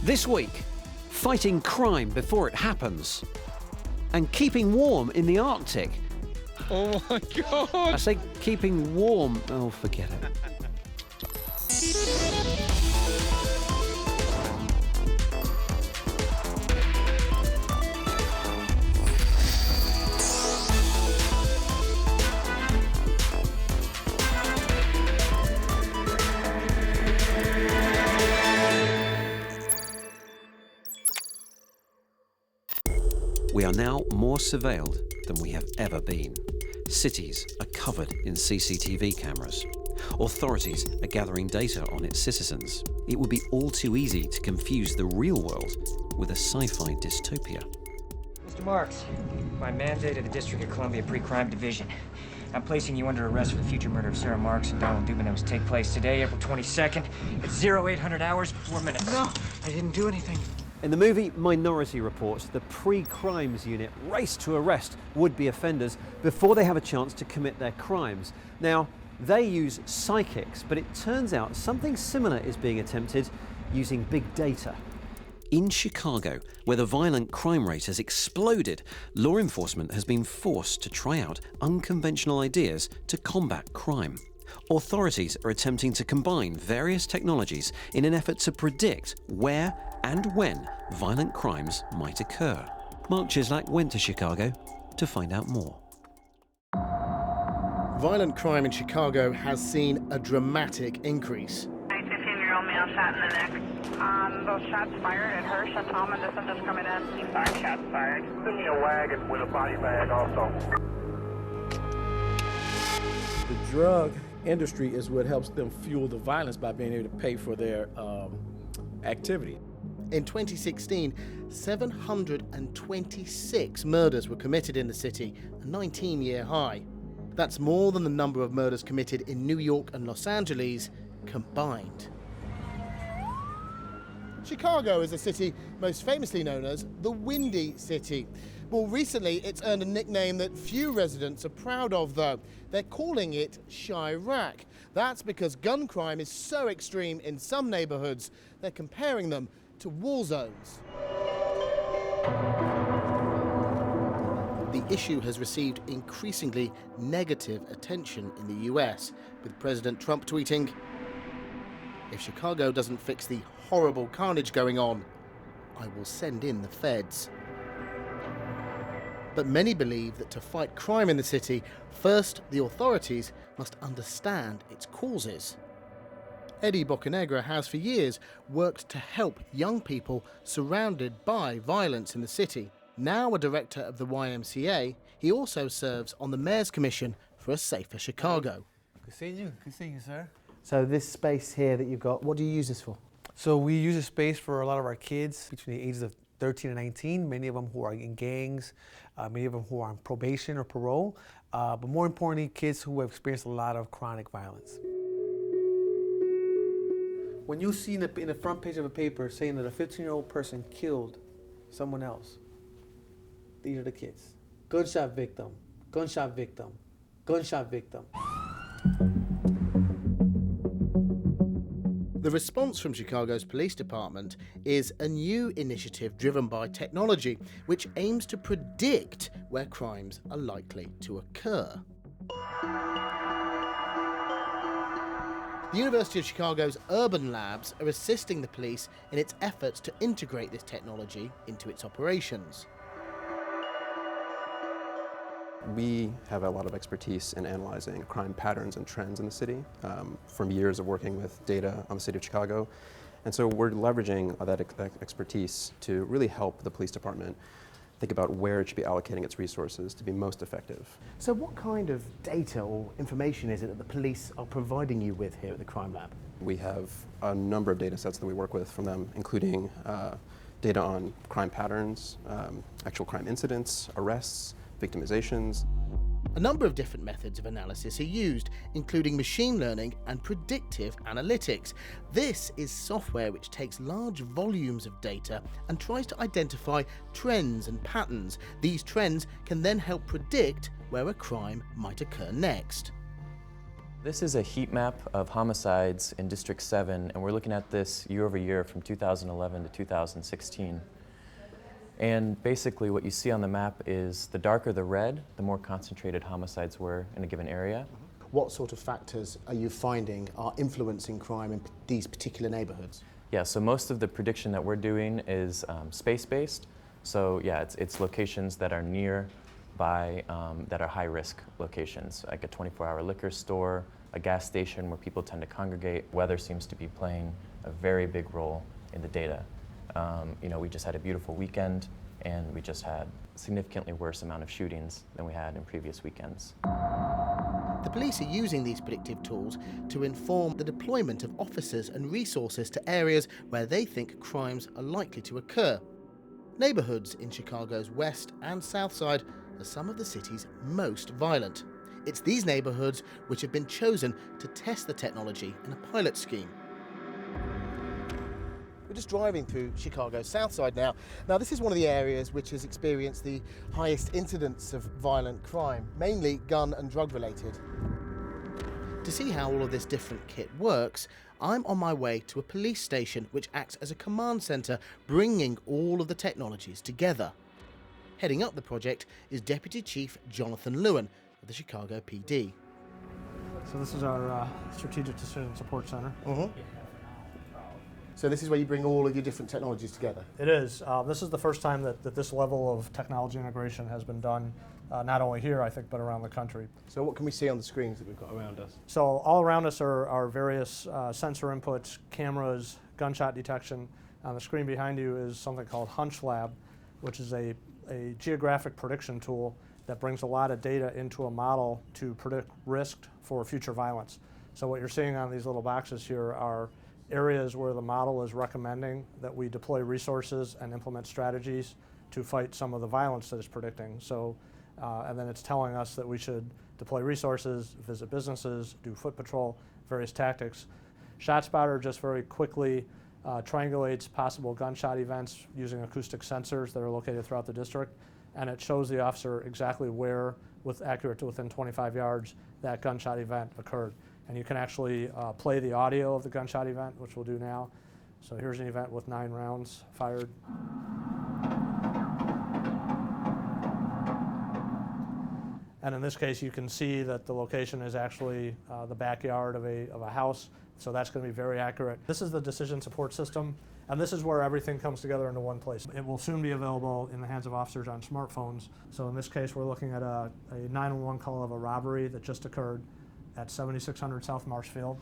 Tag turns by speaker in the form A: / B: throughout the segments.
A: This week, fighting crime before it happens and keeping warm in the Arctic.
B: Oh my God!
A: I say keeping warm. Oh, forget it. We are now more surveilled than we have ever been. Cities are covered in CCTV cameras. Authorities are gathering data on its citizens. It would be all too easy to confuse the real world with a sci-fi dystopia.
C: Mr. Marks, by mandate of the District of Columbia Pre-Crime Division, I'm placing you under arrest for the future murder of Sarah Marks and Donald Dubin take place today, April 22nd, at 0800 hours, 4 minutes.
D: No, I didn't do anything.
A: In the movie Minority Report, the pre-crimes unit race to arrest would-be offenders before they have a chance to commit their crimes. Now, they use psychics, but it turns out something similar is being attempted using big data. In Chicago, where the violent crime rate has exploded, law enforcement has been forced to try out unconventional ideas to combat crime. Authorities are attempting to combine various technologies in an effort to predict where and when violent crimes might occur. Mark Chislak went to Chicago to find out more.
E: Violent crime in Chicago has seen a dramatic increase.
F: A 15-year-old male shot in the neck. Both shots fired at Hirsch and Tom, and this one just coming in. 5 shots fired.
G: Send me a wagon with a body bag also.
H: The drug industry is what helps them fuel the violence by being able to pay for their activity.
E: In 2016, 726 murders were committed in the city, a 19-year high. That's more than the number of murders committed in New York and Los Angeles combined. Chicago is a city most famously known as the Windy City. More recently, it's earned a nickname that few residents are proud of, though. They're calling it Chirac. That's because gun crime is so extreme in some neighborhoods, they're comparing them to war zones. The issue has received increasingly negative attention in the US, with President Trump tweeting, "If Chicago doesn't fix the horrible carnage going on, I will send in the feds." But many believe that to fight crime in the city, first the authorities must understand its causes. Eddie Bocanegra has for years worked to help young people surrounded by violence in the city. Now a director of the YMCA, he also serves on the Mayor's Commission for a Safer Chicago.
D: Good seeing you. Good seeing you, sir.
E: So this space here that you've got, what do you use this for?
D: So we use a space for a lot of our kids between the ages of 13 and 19, many of them who are in gangs, many of them who are on probation or parole, but more importantly, kids who have experienced a lot of chronic violence. When you see in the front page of a paper saying that a 15-year-old person killed someone else, these are the kids. Gunshot victim, gunshot victim, gunshot victim.
E: The response from Chicago's police department is a new initiative driven by technology, which aims to predict where crimes are likely to occur. The University of Chicago's urban labs are assisting the police in its efforts to integrate this technology into its operations.
I: We have a lot of expertise in analyzing crime patterns and trends in the city from years of working with data on the city of Chicago. And so we're leveraging that expertise to really help the police department think about where it should be allocating its resources to be most effective.
E: So what kind of data or information is it that the police are providing you with here at the Crime Lab?
I: We have a number of data sets that we work with from them, including data on crime patterns, actual crime incidents, arrests, victimizations.
E: A number of different methods of analysis are used, including machine learning and predictive analytics. This is software which takes large volumes of data and tries to identify trends and patterns. These trends can then help predict where a crime might occur next.
J: This is a heat map of homicides in District 7, and we're looking at this year over year from 2011 to 2016. And basically what you see on the map is the darker the red, the more concentrated homicides were in a given area.
E: What sort of factors are you finding are influencing crime in these particular neighborhoods?
J: Yeah, so most of the prediction that we're doing is space-based. So yeah, it's locations that are nearby, that are high-risk locations, like a 24-hour liquor store, a gas station where people tend to congregate. Weather seems to be playing a very big role in the data. You know, we just had a beautiful weekend, and we just had a significantly worse amount of shootings than we had in previous weekends.
E: The police are using these predictive tools to inform the deployment of officers and resources to areas where they think crimes are likely to occur. Neighbourhoods in Chicago's west and south side are some of the city's most violent. It's these neighbourhoods which have been chosen to test the technology in a pilot scheme. We're just driving through Chicago's south side now. Now, this is one of the areas which has experienced the highest incidence of violent crime, mainly gun and drug related. To see how all of this different kit works, I'm on my way to a police station which acts as a command centre, bringing all of the technologies together. Heading up the project is Deputy Chief Jonathan Lewin of the Chicago PD.
K: So this is our Strategic Decision Support Center.
E: So this is where you bring all of your different technologies together?
K: It is. This is the first time that this level of technology integration has been done, not only here, I think, but around the country.
E: So what can we see on the screens that we've got around us?
K: So all around us are various sensor inputs, cameras, gunshot detection. On the screen behind you is something called Hunch Lab, which is a geographic prediction tool that brings a lot of data into a model to predict risk for future violence. So what you're seeing on these little boxes here are areas where the model is recommending that we deploy resources and implement strategies to fight some of the violence that it's predicting. So, and then it's telling us that we should deploy resources, visit businesses, do foot patrol, various tactics. ShotSpotter just very quickly triangulates possible gunshot events using acoustic sensors that are located throughout the district, and it shows the officer exactly where, accurate to within 25 yards, that gunshot event occurred. And you can actually play the audio of the gunshot event, which we'll do now. So here's an event with 9 rounds fired. And in this case, you can see that the location is actually the backyard of a house. So that's going to be very accurate. This is the decision support system, and this is where everything comes together into one place. It will soon be available in the hands of officers on smartphones. So in this case, we're looking at a 911 call of a robbery that just occurred at 7600 South Marshfield.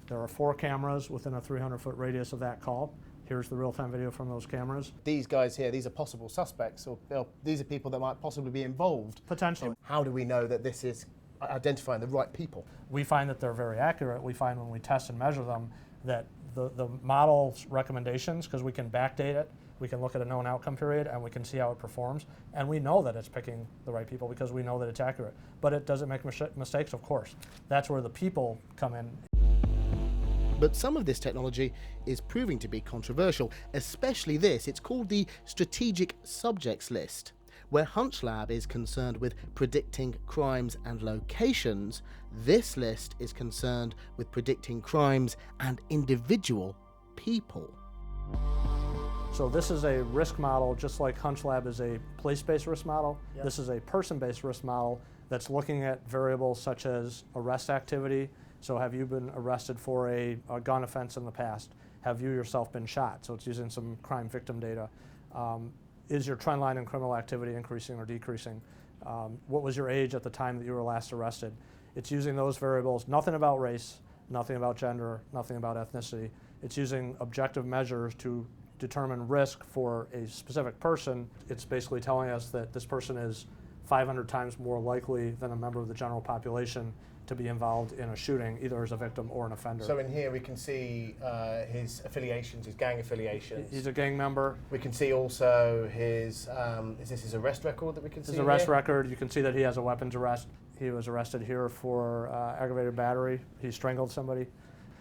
K: There are 4 cameras within a 300-foot radius of that call. Here's the real-time video from those cameras.
E: These guys here, these are possible suspects, or these are people that might possibly be involved.
K: Potentially.
E: How do we know that this is identifying the right people?
K: We find that they're very accurate. We find when we test and measure them that the model's recommendations, because we can backdate it, we can look at a known outcome period and we can see how it performs, and we know that it's picking the right people because we know that it's accurate. But it doesn't make mistakes, of course. That's where the people come in.
E: But some of this technology is proving to be controversial, especially this. It's called the Strategic Subjects List. Where Hunch Lab is concerned with predicting crimes and locations, this list is concerned with predicting crimes and individual people.
K: So this is a risk model, just like Hunch Lab is a place-based risk model. Yep. This is a person-based risk model that's looking at variables such as arrest activity. So have you been arrested for a gun offense in the past? Have you yourself been shot? So it's using some crime victim data. Is your trend line in criminal activity increasing or decreasing? What was your age at the time that you were last arrested? It's using those variables, nothing about race, nothing about gender, nothing about ethnicity. It's using objective measures to determine risk for a specific person. It's basically telling us that this person is 500 times more likely than a member of the general population to be involved in a shooting, either as a victim or an offender.
E: So in here we can see his affiliations, his gang affiliations.
K: He's a gang member.
E: We can see also his, is this his arrest record that we can see?
K: His arrest record, you can see that he has a weapons arrest. He was arrested here for aggravated battery. He strangled somebody.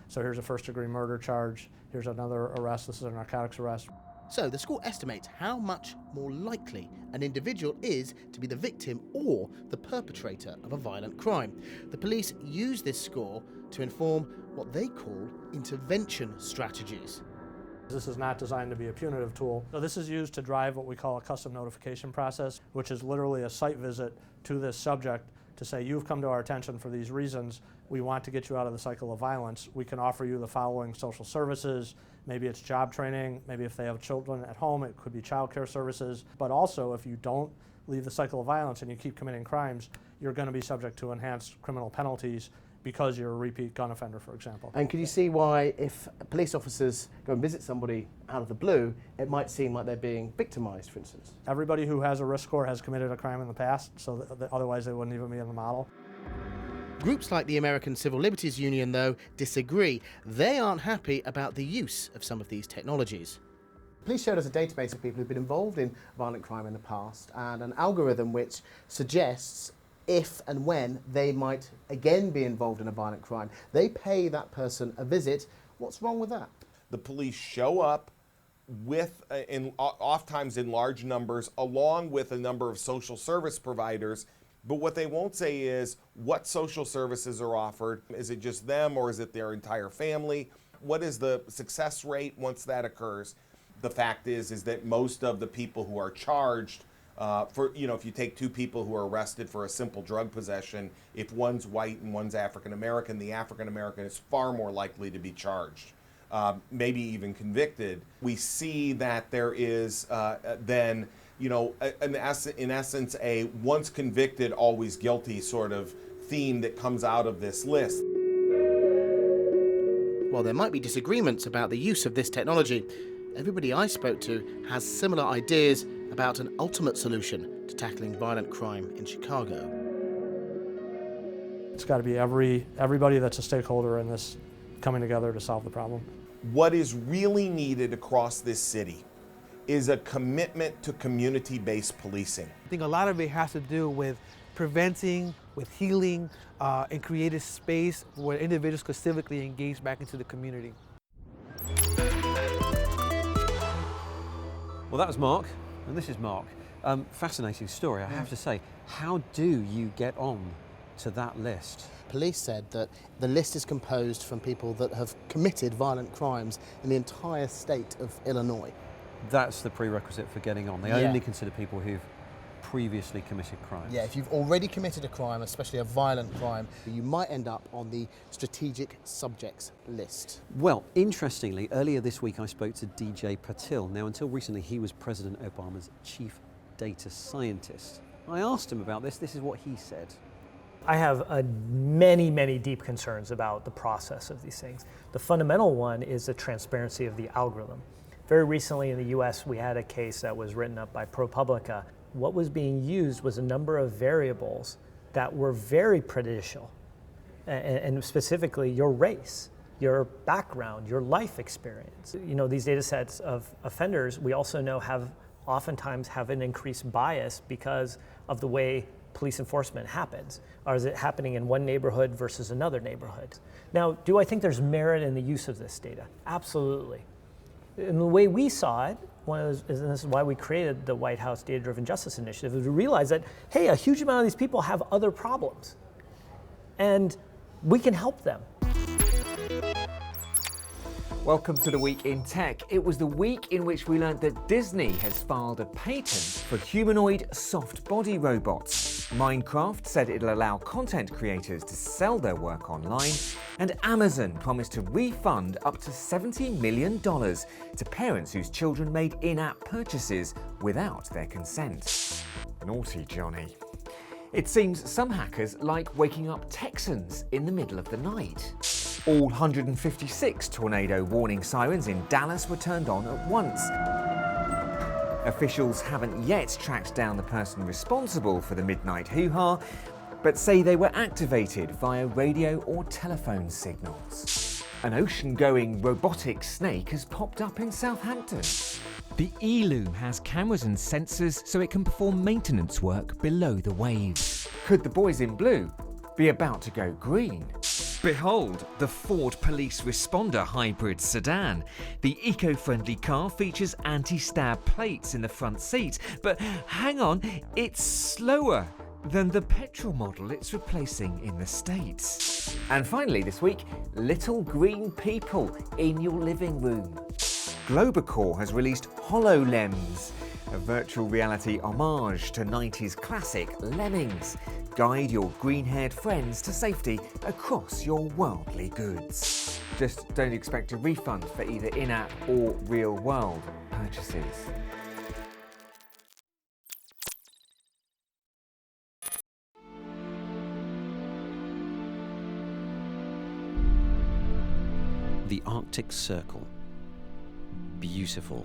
K: So here's a first-degree murder charge. Here's another arrest. This is a narcotics arrest.
E: So the score estimates how much more likely an individual is to be the victim or the perpetrator of a violent crime. The police use this score to inform what they call intervention strategies.
K: This is not designed to be a punitive tool. So this is used to drive what we call a custom notification process, which is literally a site visit to this subject to say, you've come to our attention for these reasons. We want to get you out of the cycle of violence. We can offer you the following social services. Maybe it's job training. Maybe if they have children at home, it could be child care services. But also, if you don't leave the cycle of violence and you keep committing crimes, you're going to be subject to enhanced criminal penalties because you're a repeat gun offender, for example.
E: And can you see why, if police officers go and visit somebody out of the blue, it might seem like they're being victimized, for instance?
K: Everybody who has a risk score has committed a crime in the past, so otherwise they wouldn't even be in the model.
E: Groups like the American Civil Liberties Union, though, disagree. They aren't happy about the use of some of these technologies. Police showed us a database of people who've been involved in violent crime in the past and an algorithm which suggests if and when they might again be involved in a violent crime. They pay that person a visit. What's wrong with that?
L: The police show up with, oftentimes in large numbers, along with a number of social service providers. But what they won't say is what social services are offered. Is it just them or is it their entire family? What is the success rate once that occurs? The fact is that most of the people who are charged if you take two people who are arrested for a simple drug possession, if one's white and one's African American, the African American is far more likely to be charged, maybe even convicted. We see that there is in essence, a once convicted, always guilty sort of theme that comes out of this list.
E: While there might be disagreements about the use of this technology, everybody I spoke to has similar ideas about an ultimate solution to tackling violent crime in Chicago.
K: It's got to be everybody that's a stakeholder in this coming together to solve the problem.
L: What is really needed across this city is a commitment to community-based policing.
D: I think a lot of it has to do with preventing, with healing, and create a space where individuals could civically engage back into the community.
A: Well, that was Mark, and this is Mark. Fascinating story, I have to say. How do you get on to that list?
E: Police said that the list is composed from people that have committed violent crimes in the entire state of Illinois.
A: That's the prerequisite for getting on. They only consider people who've previously committed crimes.
E: Yeah, if you've already committed a crime, especially a violent crime, you might end up on the strategic subjects list.
A: Well, interestingly, earlier this week I spoke to DJ Patil. Now, until recently, he was President Obama's chief data scientist. I asked him about this. This is what he said.
M: I have many deep concerns about the process of these things. The fundamental one is the transparency of the algorithm. Very recently in the US, we had a case that was written up by ProPublica. What was being used was a number of variables that were very prejudicial, and specifically your race, your background, your life experience. You know, these data sets of offenders, we also know oftentimes have an increased bias because of the way police enforcement happens. Or is it happening in one neighborhood versus another neighborhood? Now, do I think there's merit in the use of this data? Absolutely. And the way we saw it, and this is why we created the White House Data-Driven Justice Initiative, is to realize that, hey, a huge amount of these people have other problems, and we can help them.
N: Welcome to the Week in Tech. It was the week in which we learned that Disney has filed a patent for humanoid soft body robots. Minecraft said it'll allow content creators to sell their work online, and Amazon promised to refund up to $70 million to parents whose children made in-app purchases without their consent. Naughty Johnny. It seems some hackers like waking up Texans in the middle of the night. All 156 tornado warning sirens in Dallas were turned on at once. Officials haven't yet tracked down the person responsible for the midnight hoo-ha, but say they were activated via radio or telephone signals. An ocean-going robotic snake has popped up in Southampton.
O: The E-Loom has cameras and sensors so it can perform maintenance work below the waves.
N: Could the boys in blue be about to go green?
O: Behold, the Ford Police Responder Hybrid Sedan. The eco-friendly car features anti-stab plates in the front seat, but hang on, it's slower than the petrol model it's replacing in the States.
N: And finally this week, little green people in your living room. Globacor has released HoloLens, a virtual reality homage to 90s classic Lemmings. Guide your green-haired friends to safety across your worldly goods. Just don't expect a refund for either in-app or real-world purchases.
A: The Arctic Circle. Beautiful,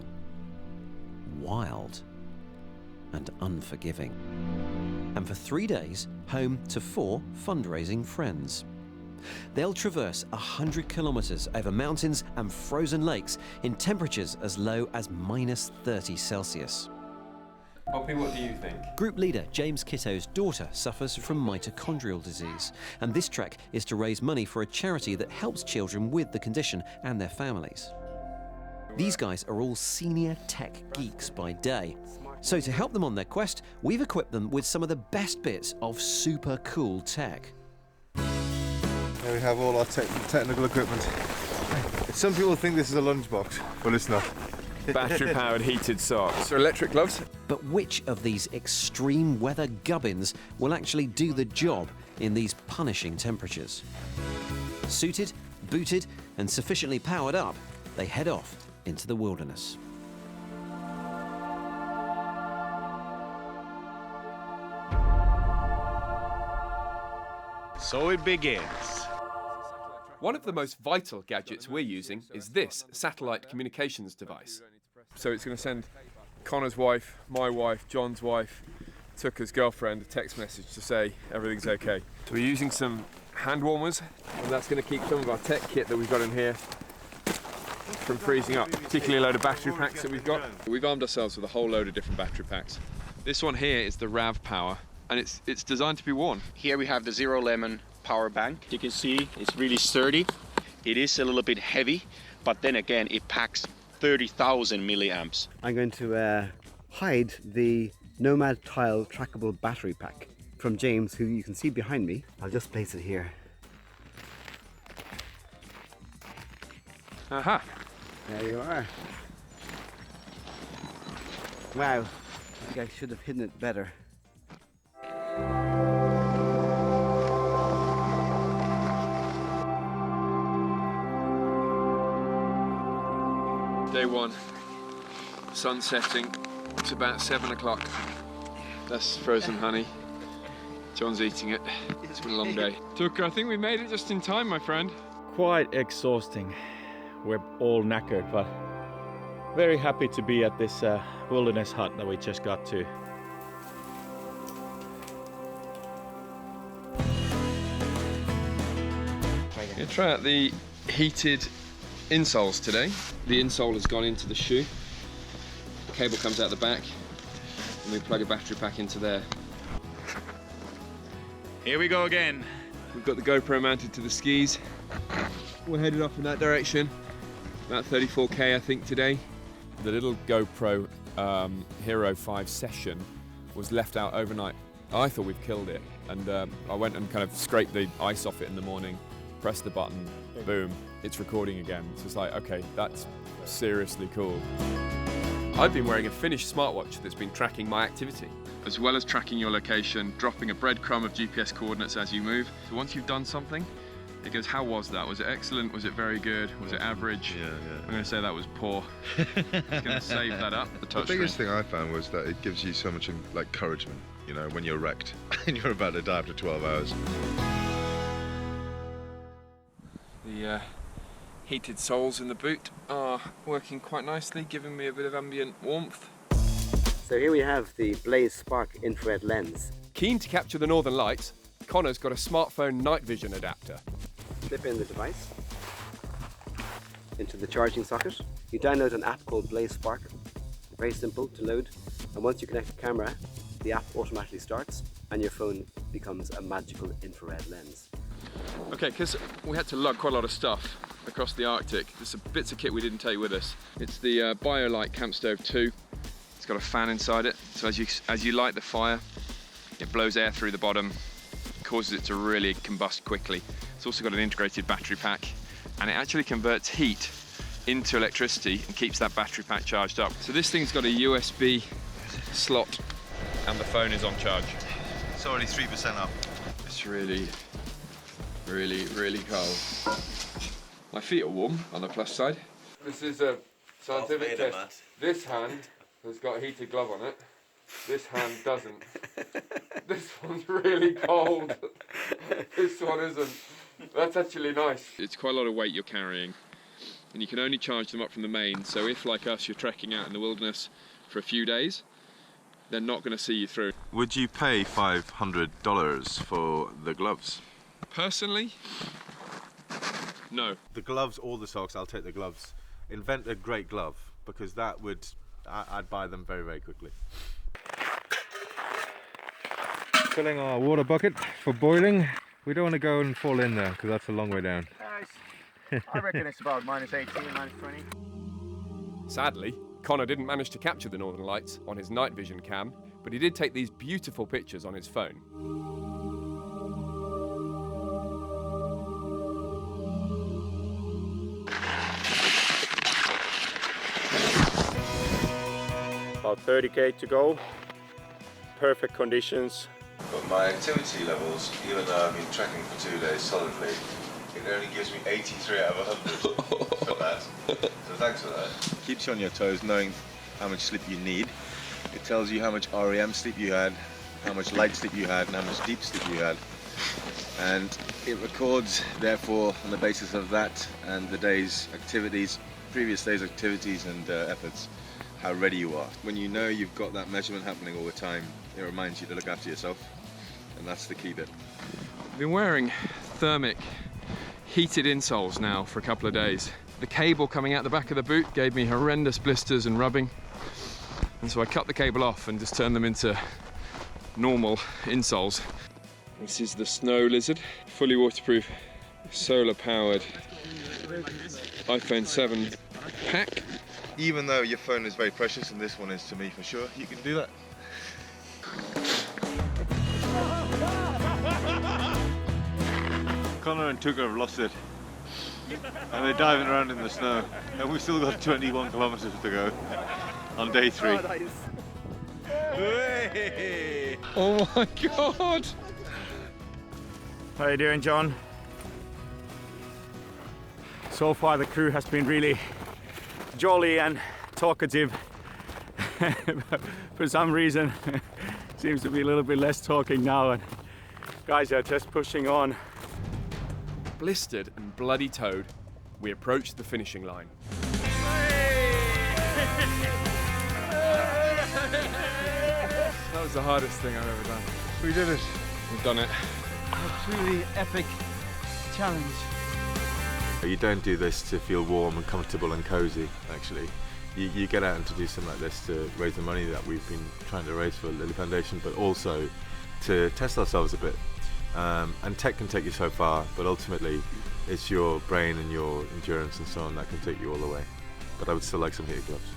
A: wild, and unforgiving. And for 3 days, home to 4 fundraising friends. They'll traverse 100 kilometers over mountains and frozen lakes in temperatures as low as -30 Celsius.
P: Poppy, what do you think?
A: Group leader James Kitto's daughter suffers from mitochondrial disease, and this trek is to raise money for a charity that helps children with the condition and their families. These guys are all senior tech geeks by day. So to help them on their quest, we've equipped them with some of the best bits of super cool tech.
Q: Here we have all our technical equipment. Some people think this is a lunchbox, but it's not.
P: Battery-powered heated socks. Or electric gloves.
A: But which of these extreme weather gubbins will actually do the job in these punishing temperatures? Suited, booted, and sufficiently powered up, they head off into the wilderness.
R: So it begins.
S: One of the most vital gadgets we're using is this satellite communications device. So it's going to send Connor's wife, my wife, John's wife, Tucker's girlfriend a text message to say everything's okay. So we're using some hand warmers, and that's going to keep some of our tech kit that we've got in here from freezing up, particularly a load of battery packs that we've got. We've armed ourselves with a whole load of different battery packs. This one here is the RAV Power, and it's designed to be worn.
R: Here we have the Zero Lemon power bank. You can see it's really sturdy. It is a little bit heavy, but then again it packs 30,000 milliamps.
T: I'm going to hide the Nomad Tile trackable battery pack from James, who you can see behind me. I'll just place it here.
S: Aha!
T: There you are. Wow, I think I should have hidden it better.
S: Day one, sun setting. It's about 7 o'clock. That's frozen honey. John's eating it. It's been a long day. Tucker, I think we made it just in time, my friend.
U: Quite exhausting. We're all knackered, but very happy to be at this wilderness hut that we just got to.
S: Gonna try out the heated insoles today. The insole has gone into the shoe. The cable comes out the back, and we plug a battery pack into there.
R: Here we go again.
S: We've got the GoPro mounted to the skis. We're headed off in that direction. About 34k, I think, today.
V: The little GoPro Hero 5 session was left out overnight. I thought we'd killed it, and I went and kind of scraped the ice off it in the morning, pressed the button, boom, it's recording again. So it's like, okay, that's seriously cool.
S: I've been wearing a Finnish smartwatch that's been tracking my activity, as well as tracking your location, dropping a breadcrumb of GPS coordinates as you move. So once you've done something, it goes, how was that? Was it excellent? Was it very good? Was it average?
Q: Yeah.
S: I'm going to say that was poor. I'm going to save that up.
Q: The biggest thing I found was that it gives you so much like encouragement, you know, when you're wrecked and you're about to die after 12 hours.
S: The heated soles in the boot are working quite nicely, giving me a bit of ambient warmth.
T: So here we have the Blaze Spark infrared lens.
S: Keen to capture the northern lights, Connor's got a smartphone night vision adapter.
T: Slip in the device into the charging socket. You download an app called Blaze Spark. Very simple to load, and once you connect the camera, the app automatically starts and your phone becomes a magical infrared lens.
S: Okay, because we had to lug quite a lot of stuff across the Arctic, there's some bits of kit we didn't take with us. It's the BioLite Camp Stove 2. It's got a fan inside it, so as you light the fire, it blows air through the bottom, causes it to really combust quickly. It's also got an integrated battery pack, and it actually converts heat into electricity and keeps that battery pack charged up. So this thing's got a USB slot, and the phone is on charge.
Q: It's already 3% up.
S: It's really, really, really cold. My feet are warm on the plus side. This is a scientific test. This hand has got a heated glove on it. This hand doesn't. This one's really cold. This one isn't. That's actually nice. It's quite a lot of weight you're carrying, and you can only charge them up from the main. So if, like us, you're trekking out in the wilderness for a few days, they're not going to see you through.
Q: Would you pay $500 for the gloves?
S: Personally, no.
Q: The gloves or the socks, I'll take the gloves. Invent a great glove, because that would, I'd buy them very, very quickly. Filling our water bucket for boiling. We don't want to go and fall in there, because that's a long way down.
B: I reckon it's about -18, -20.
S: Sadly, Connor didn't manage to capture the Northern Lights on his night vision cam, but he did take these beautiful pictures on his phone.
U: About 30k to go. Perfect conditions.
Q: But my activity levels, even though I've been trekking for 2 days solidly, it only gives me 83 out of 100 for that. So thanks for that. Keeps you on your toes knowing how much sleep you need. It tells you how much REM sleep you had, how much light sleep you had, and how much deep sleep you had. And it records, therefore, on the basis of that and the day's activities, previous day's activities and efforts, how ready you are. When you know you've got that measurement happening all the time, it reminds you to look after yourself, and that's the key bit.
S: I've been wearing thermic heated insoles now for a couple of days. The cable coming out the back of the boot gave me horrendous blisters and rubbing, and so I cut the cable off and just turned them into normal insoles. This is the Snow Lizard, fully waterproof, solar powered iPhone 7 pack.
Q: Even though your phone is very precious, and this one is to me for sure, you can do that. Connor and Tucker have lost it, and they're diving around in the snow, and we've still got 21 kilometers to go on day 3.
B: Oh, nice.
Q: Hey!
S: Oh my God!
U: How are you doing, John? So far the crew has been really jolly and talkative. For some reason seems to be a little bit less talking now, and guys are just pushing on.
S: Blistered and bloody toed, we approached the finishing line. That was the hardest thing I've ever done.
Q: We did it.
S: We've done it.
B: A truly epic challenge.
Q: You don't do this to feel warm and comfortable and cozy, actually. You get out and to do something like this to raise the money that we've been trying to raise for Lily Foundation, but also to test ourselves a bit. And tech can take you so far, but ultimately it's your brain and your endurance and so on that can take you all the way. But I would still like some heated gloves.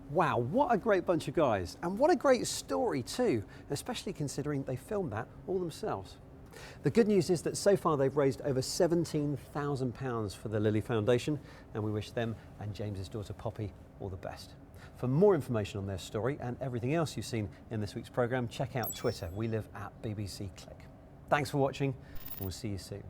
A: Wow, what a great bunch of guys, and what a great story too, especially considering they filmed that all themselves. The good news is that so far they've raised over £17,000 for the Lily Foundation, and we wish them and James's daughter Poppy all the best. For more information on their story and everything else you've seen in this week's programme, check out Twitter. We live at BBC Click. Thanks for watching, and we'll see you soon.